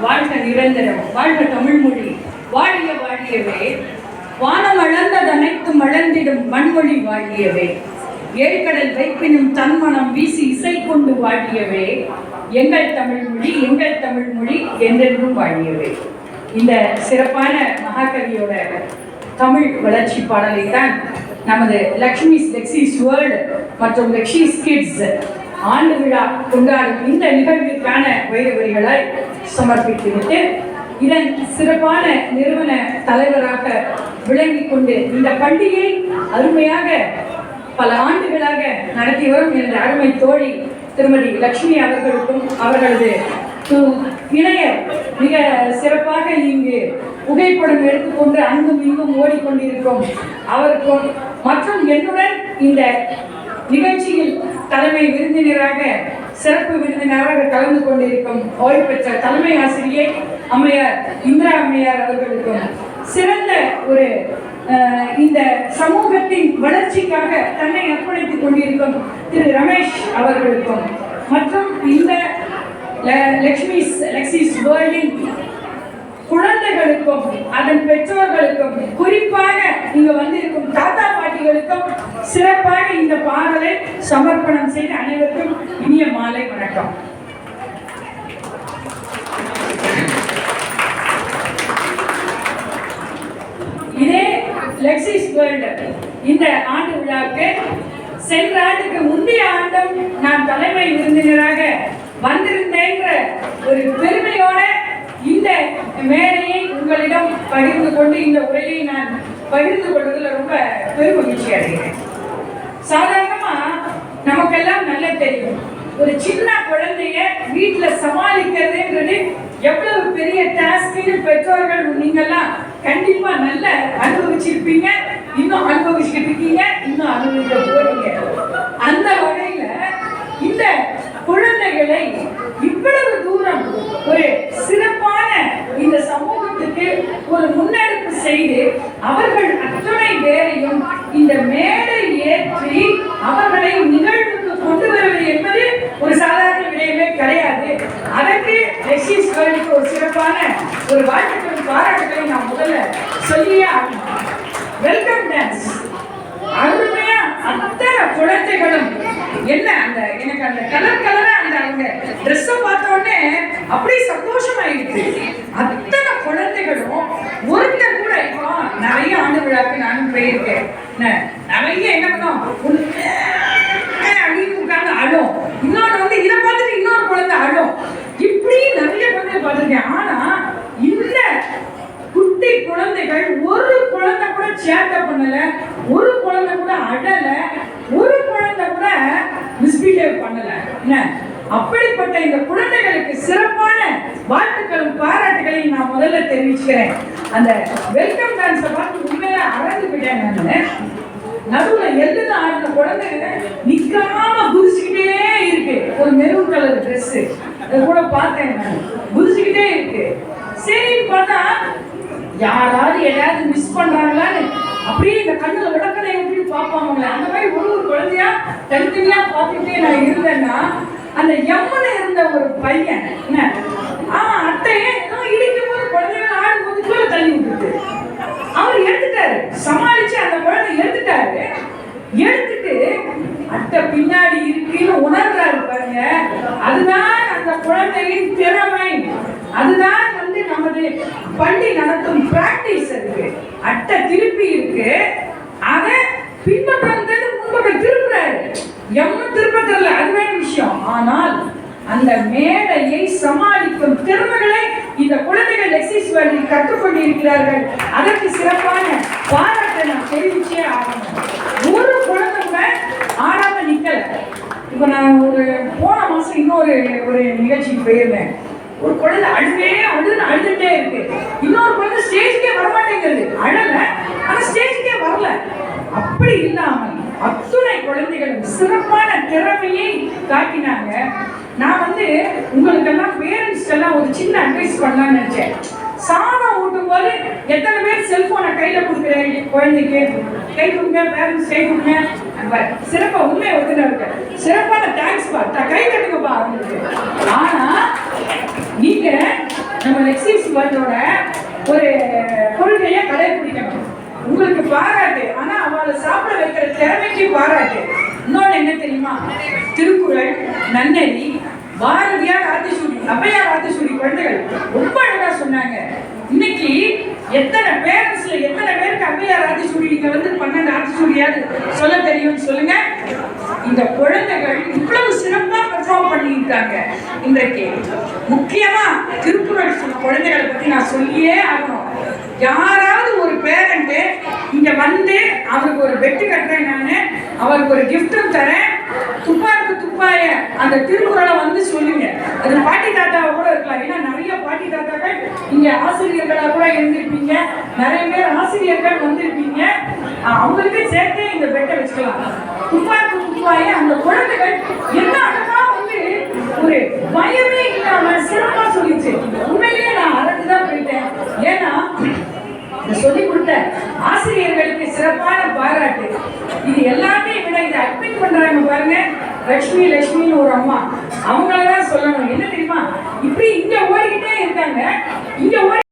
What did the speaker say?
வாழ்க நிரந்தரம், வாழ்க தமிழ்மொழி, வாழிய வாழியவே. வானம் அளந்ததனைத்தும் அளந்திடும் மண்மொழி வாழியவே. ஏழ்கடல் வைப்பினும் தன்மனம் வீசி இசை கொண்டு வாழியவே. எங்கள் தமிழ்மொழி, எங்கள் தமிழ்மொழி என்றென்றும் வாழியவே. இந்த சிறப்பான மகாகவியோட தமிழ் வளர்ச்சி பாடலை தான் நமது லெக்ஸிஸ் வேர்ல்டு மற்றும் லெக்ஸிஸ் கிட்ஸ் ஆண்டு விழா கொண்டாடும் இந்த நிகழ்விற்கான வைரவரிகளை சமர்ப்பித்துவிட்டு, இதன் சிறப்பான நிறுவன தலைவராக விளங்கிக் கொண்டு இந்த பண்டிகை அருமையாக பல ஆண்டுகளாக நடத்தி வரும் என்ற அருமை தோழி திருமதி லட்சுமி அவர்களுக்கும் அவர்களது இணையர் மிக சிறப்பாக இங்கு புகைப்படம் எடுத்துக்கொண்டு அங்கும் இங்கும் ஓடிக்கொண்டிருக்கும் அவருக்கும், மற்றும் என்னுடன் இந்த நிகழ்ச்சியில் தலைமை விருந்தினராக சிறப்பு விருந்தினராக கலந்து கொண்டிருக்கும் ஓய்வு பெற்ற தலைமை ஆசிரியை அம்மையார் இந்திரா அம்மையார் அவர்களுக்கும், சிறந்த ஒரு இந்த சமூகத்தின் வளர்ச்சிக்காக தன்னை அர்ப்பணித்துக் கொண்டிருக்கும் திரு ரமேஷ் அவர்களுக்கும், மற்றும் இந்த லெக்ஸிஸ் வேர்ல்டின் குழந்தைகளுக்கும் அதன் பெற்றோர்களுக்கும், குறிப்பாக இங்க வந்திருக்கும் தாத்தா பாட்டிகளுக்கும் சிறப்பாக இந்த பாடலை சமர்ப்பணம் செய்து அனைவருக்கும் இனிய மாலை வணக்கம். இதே லெக்ஸிஸ் வேர்ல்டு இந்த ஆண்டு விழாவுக்கு சென்ற ஆண்டுக்கு முந்தைய ஆண்டும் நான் தலைமை விருந்தினராக வந்திருந்தேன்ற ஒரு பெருமையோட இந்த மேடையை உங்களிடம் பகிர்ந்து கொண்டு இந்த உரையை நான் பகிர்ந்து கொள்வதில் ரொம்ப பெருமகிழ்ச்சி அடைகிறேன். சாதாரணமா நமக்கெல்லாம் நல்லா தெரியும், ஒரு சின்ன குழந்தைய வீட்டுல சமாளிக்கிறதுன்றது எவ்வளவு பெரிய டாஸ்க்னு பெற்றோர்கள் நீங்கெல்லாம் கண்டிப்பா நல்ல அனுபவிச்சிருப்பீங்க, இன்னும் அனுபவிச்சுட்டு இருக்கீங்க, இன்னும் அனுபவிக்க போறீங்க. அந்த வகையில இந்த குழந்தைகளை இவ்வளவு தூரம் ஒரு சிறப்பான இந்த சமூகத்துக்கு ஒரு முன்னெடுப்பு செய்து அவர்கள் அத்தனை பேரையும் இந்த மேடை ஏற்றி அவர்களை நிகழ்வுக்கு கொண்டு வருவது என்பது ஒரு சாதாரண விடயமே கிடையாது. அதற்கு லெக்ஸிஸ் வேர்ல்டுக்கு ஒரு சிறப்பான ஒரு வாழ்த்துக்கள் பாராட்டுகளை நான் முதல்ல சொல்லியே ஆகணும். வெல்கம் டான்ஸ் அருமையா அத்தனை குழந்தைகளும் என்ன அந்த எனக்கு அந்த கலரா அந்த அவங்க ட்ரெஸ்ஸை பார்த்த உடனே அப்படியே சந்தோஷமாயிடுச்சு. அத்தனை குழந்தைகளும் ஒருத்தர் கூட இப்போ நிறைய ஆண்டு விழாக்கு நானும் போயிருக்கேன், நிறைய என்ன பண்ணோம் அப்படின்னு உட்கார்ந்து அழும், இன்னொன்று வந்து இதை பார்த்துட்டு இன்னொரு குழந்தை அழும், இப்படி நிறைய குழந்தை பார்த்துருக்கேன். ஆனா இந்த குட்டி குழந்தைகள் ஒரு குழந்தை கூட சேட்டை பண்ணல, ஒரு குழந்தை கூட அழல, ஒரு குழந்தை கூட மிஸ்பிஹேவ் பண்ணல. என்ன அப்படிப்பட்ட இந்த குழந்தைகளுக்கு சிறப்பான வாழ்த்துக்களும் பாராட்டுகளையும் நான் முதல்ல தெரிவிச்சுக்கிறேன். அந்த வெல்கம் டான்ஸை பார்த்து உண்மையில அறந்து விட்டேன். நான் நடுவுல எழுதுன ஆடின குழந்தைங்க நிக்காம குதிச்சுக்கிட்டே இருக்கு. ஒரு மெரூன் கலர் ட்ரெஸ் அது கூட பார்த்தேன், நான் குதிச்சுக்கிட்டே இருக்கு. சரின்னு பார்த்தா யாராவது எதாவது மிஸ் பண்றாங்களான்னு அப்படியே இந்த கண்ணுல விளக்கதை எப்படி பார்ப்பாங்களே அந்த மாதிரி ஒரு குழந்தையா தனித்தனியா பார்த்துட்டே நான் இருந்தேன்னா, அந்த எம்மன இருந்த ஒரு பையன் அட்டையே இடிக்கும் போது குழந்தைகள் ஆடும்போது கீழே தள்ளி விட்டுட்டு அவர் எடுத்துட்டாரு, சமாளிச்சு அந்த குழந்தை எடுத்துட்டாரு. எடுத்துட்டு அட்டை பின்னாடி இருக்குன்னு உணர்றாரு பாருங்க. அதுதான் அந்த குழந்தையின் திறமை, அதுதான் வந்து நமது பள்ளி நடத்தும் பிராக்டிஸ். இருக்கு அட்டை திருப்பி இருக்கு, அதை பின்பற்றது முன்பக்கம் திருப்புறாரு. எம்ம திருப்ப தெரியல, அது வேற விஷயம். ஆனால் அந்த மேடையை சமாளிக்கும் திறமைகளை இந்த குழந்தைகள் லெக்ஸிஸ் வேர்ல்டில் கற்றுக்கொண்டிருக்கிறார்கள். அதற்கு சிறப்பான பாராட்டை நான் தெரிவிச்சே ஆகணும். ஒரு குழந்தை கூட ஆடாம நிக்கல. இப்போ நான் ஒரு போன மாசம் இன்னொரு நிகழ்ச்சிக்கு போயிருந்தேன். ஒரு குழந்தை அழுதுட்டே இருக்கு, இன்னொரு குழந்தை ஸ்டேஜுக்கே வரமாட்டேங்கிறது. அழல ஆனா ஸ்டேஜுக்கே வரல. அப்படி இல்லாமல் அத்துணை குழந்தைகளும் சிறப்பான திறமையை காட்டினாங்க. நான் வந்து உங்களுக்கெல்லாம் பேரண்ட்ஸ்க்கெல்லாம் ஒரு சின்ன அட்வைஸ் பண்ணலாம்னு நினைச்சேன். சாதம் ஊட்டும் போது எத்தனை பேர் செல்போனை கையில கொடுக்குறேன் குழந்தைக்கு? கை கொடுங்க, பேரண்ட்ஸ் கை கொடுங்க. சிறப்பா உண்மை ஒத்துனா இருக்கு, சிறப்பான தேங்க்ஸ் பா, கை கட்டுங்கப்பா அவங்களுக்கு. ஆனா நீங்க நம்ம பிரின்சிபலோட ஒரு கொள்கையை கடைபிடிக்கணும். உங்களுக்கு பாராட்டு, ஆனா அவளை சாப்பிட வைக்கிற திறமைக்கு பாராட்டு. இன்னொன்னு என்ன தெரியுமா? திருக்குறள், நன்னெறி, பாரதியார், ஆத்திசூடி, ஔவையார் ஆத்திசூடி குழந்தைகள் ரொம்ப அழகா சொன்னாங்க. இன்னைக்கு எத்தனை பேரண்ட்ஸ்ல எத்தனை பேருக்கு ஔவையார் ஆத்திசூடி நீங்க வந்து 12 ஆத்திசூடியாவது சொல்ல தெரியும்னு சொல்லுங்க. இந்த குழந்தைகள் இவ்வளவு சிறப்பா பெர்ஃபார்ம் பண்ணியிருக்காங்க. இன்றைக்கு முக்கியமா திருக்குறள் சொன்ன குழந்தைகளை பத்தி நான் சொல்லியே ஆகணும். யாராவது ஒரு பேரண்ட் இங்க வந்து அவருக்கு ஒரு பெட்டு கட்டுறேன், நானு அவருக்கு ஒரு கிஃப்டும் தரேன், துப்பாருக்கு துப்பாய அந்த திருக்குறளை வந்து சொல்லுங்க. அது பாட்டி தாத்தாவை கூட இருக்கலாம். ஏன்னா நிறைய பாட்டி தாத்தாக்கள் இங்க ஆசிரியர்களா கூட இருந்திருப்பீங்க, நிறைய பேர் ஆசிரியர்கள் வந்திருப்பீங்க. அவங்களுக்கு சேர்த்தே இந்த பெட்டை வச்சுக்கலாம். துப்பாருக்கு துப்பாய அந்த குழந்தைகள் என்ன அழகா வந்து ஒரு பயமே இல்லாம சிறப்பா சொல்லிச்சு. உண்மையிலேயே நான் அதுக்குதான் போயிட்டேன். ஏன்னா சொல்லி கொடுத்த ஆசிரியர்களுக்கு சிறப்பான பாராட்டு. இது எல்லாமே விட இதை அட்மிட் பண்றாங்க பாருங்க, லட்சுமின்னு ஒரு அம்மா, அவங்களதான் சொல்லணும். என்ன தெரியுமா, இப்படி இங்க ஓடிக்கிட்டே இருக்காங்க, இங்க ஓடி